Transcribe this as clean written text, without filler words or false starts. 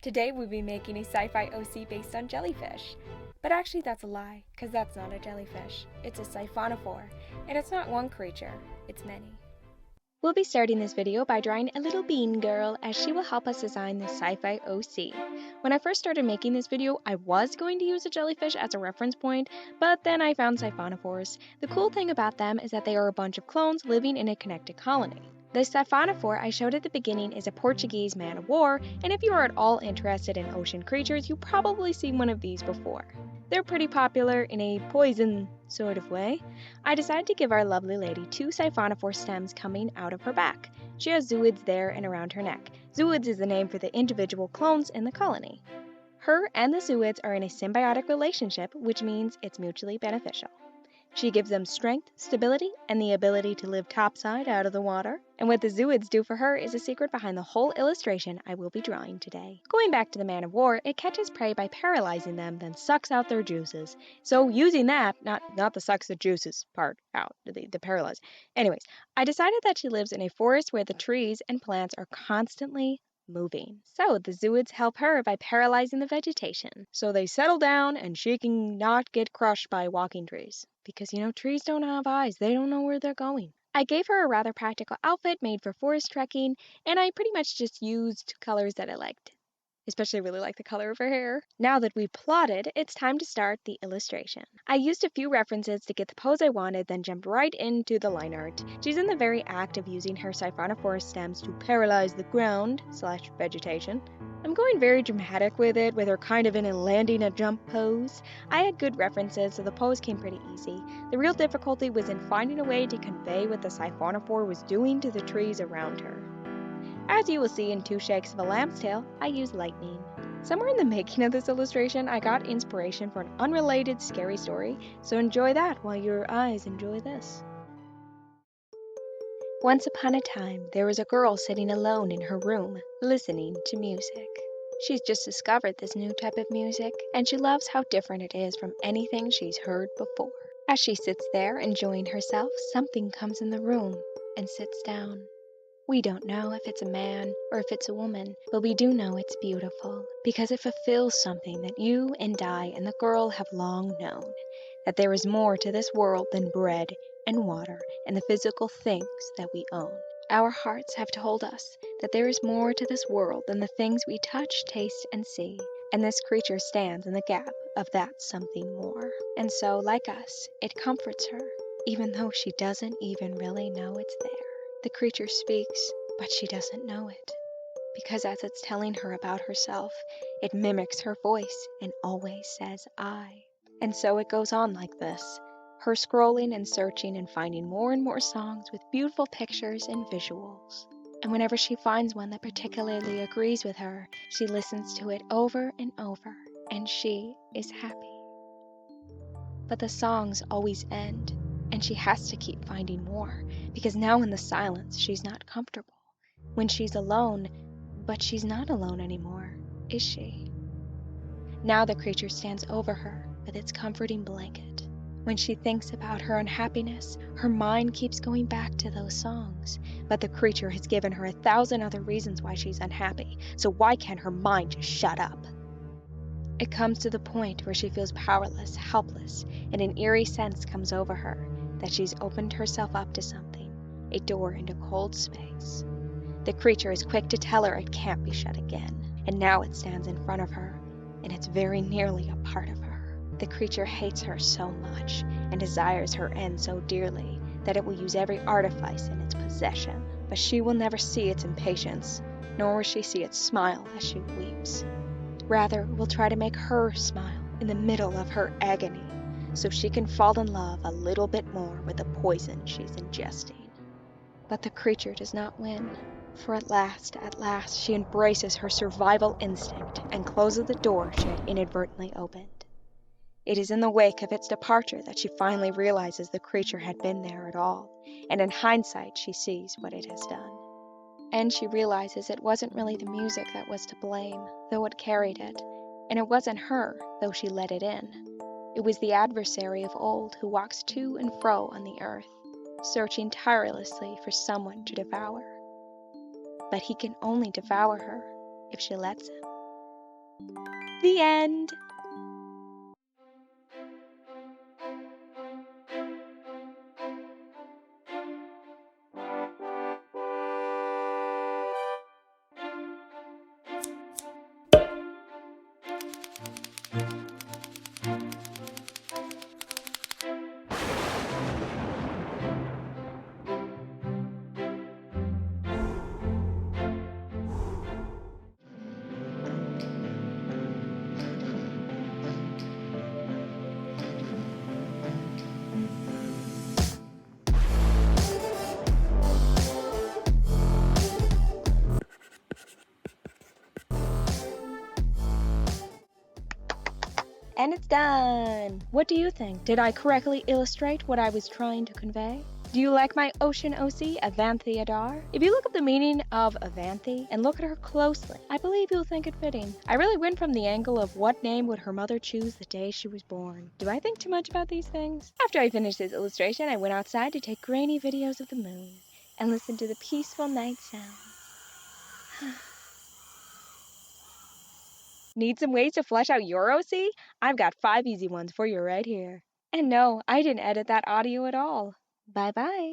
Today we'll be making a Sci-Fi OC based on jellyfish. But actually that's a lie, because that's not a jellyfish. It's a siphonophore, and it's not one creature, it's many. We'll be starting this video by drawing a little bean girl, as she will help us design the Sci-Fi OC. When I first started making this video, I was going to use a jellyfish as a reference point, but then I found siphonophores. The cool thing about them is that they are a bunch of clones living in a connected colony. The siphonophore I showed at the beginning is a Portuguese man-of-war, and if you are at all interested in ocean creatures, you've probably seen one of these before. They're pretty popular in a poison sort of way. I decided to give our lovely lady 2 siphonophore stems coming out of her back. She has zooids there and around her neck. Zooids is the name for the individual clones in the colony. Her and the zooids are in a symbiotic relationship, which means it's mutually beneficial. She gives them strength, stability, and the ability to live topside out of the water. And what the zooids do for her is a secret behind the whole illustration I will be drawing today. Going back to the man-of-war, it catches prey by paralyzing them, then sucks out their juices. So using that, not the sucks the juices part out, the paralyze. Anyways, I decided that she lives in a forest where the trees and plants are constantly moving. So the zooids help her by paralyzing the vegetation, so they settle down and she can not get crushed by walking trees. Because, trees don't have eyes. They don't know where they're going. I gave her a rather practical outfit made for forest trekking, and I pretty much just used colors that I liked. Especially really like the color of her hair. Now that we've plotted, it's time to start the illustration. I used a few references to get the pose I wanted, then jumped right into the line art. She's in the very act of using her siphonophore stems to paralyze the ground / vegetation. I'm going very dramatic with it, with her kind of in a landing a jump pose. I had good references, so the pose came pretty easy. The real difficulty was in finding a way to convey what the siphonophore was doing to the trees around her. As you will see in 2 shakes of a lamb's tail, I used lightning. Somewhere in the making of this illustration, I got inspiration for an unrelated scary story, so enjoy that while your eyes enjoy this. Once upon a time, there was a girl sitting alone in her room, listening to music. She's just discovered this new type of music, and she loves how different it is from anything she's heard before. As she sits there enjoying herself, something comes in the room and sits down. We don't know if it's a man or if it's a woman, but we do know it's beautiful, because it fulfills something that you and I and the girl have long known, that there is more to this world than bread and water and the physical things that we own. Our hearts have told us that there is more to this world than the things we touch, taste, and see, and this creature stands in the gap of that something more. And so, like us, it comforts her, even though she doesn't even really know it's there. The creature speaks, but she doesn't know it, because as it's telling her about herself, it mimics her voice and always says I. And so it goes on like this, her scrolling and searching and finding more and more songs with beautiful pictures and visuals. And whenever she finds one that particularly agrees with her, she listens to it over and over, and she is happy. But the songs always end, and she has to keep finding more, because now in the silence she's not comfortable. When she's alone, but she's not alone anymore, is she? Now the creature stands over her with its comforting blanket. When she thinks about her unhappiness, her mind keeps going back to those songs, but the creature has given her 1,000 other reasons why she's unhappy, so why can't her mind just shut up? It comes to the point where she feels powerless, helpless, and an eerie sense comes over her that she's opened herself up to something, a door into cold space. The creature is quick to tell her it can't be shut again, and now it stands in front of her, and it's very nearly a part of her. The creature hates her so much, and desires her end so dearly, that it will use every artifice in its possession. But she will never see its impatience, nor will she see it smile as she weeps. Rather, will try to make her smile in the middle of her agony, so she can fall in love a little bit more with the poison she's ingesting. But the creature does not win, for at last, she embraces her survival instinct and closes the door she had inadvertently opened. It is in the wake of its departure that she finally realizes the creature had been there at all, and in hindsight she sees what it has done. And she realizes it wasn't really the music that was to blame, though it carried it, and it wasn't her, though she let it in. It was the adversary of old who walks to and fro on the earth, searching tirelessly for someone to devour. But he can only devour her if she lets him. The end. And it's done! What do you think? Did I correctly illustrate what I was trying to convey? Do you like my ocean OC, Avanthi Adar? If you look up the meaning of Avanthi and look at her closely, I believe you'll think it fitting. I really went from the angle of what name would her mother choose the day she was born. Do I think too much about these things? After I finished this illustration, I went outside to take grainy videos of the moon and listen to the peaceful night sound. Need some ways to flesh out your OC? I've got 5 easy ones for you right here. And no, I didn't edit that audio at all. Bye bye.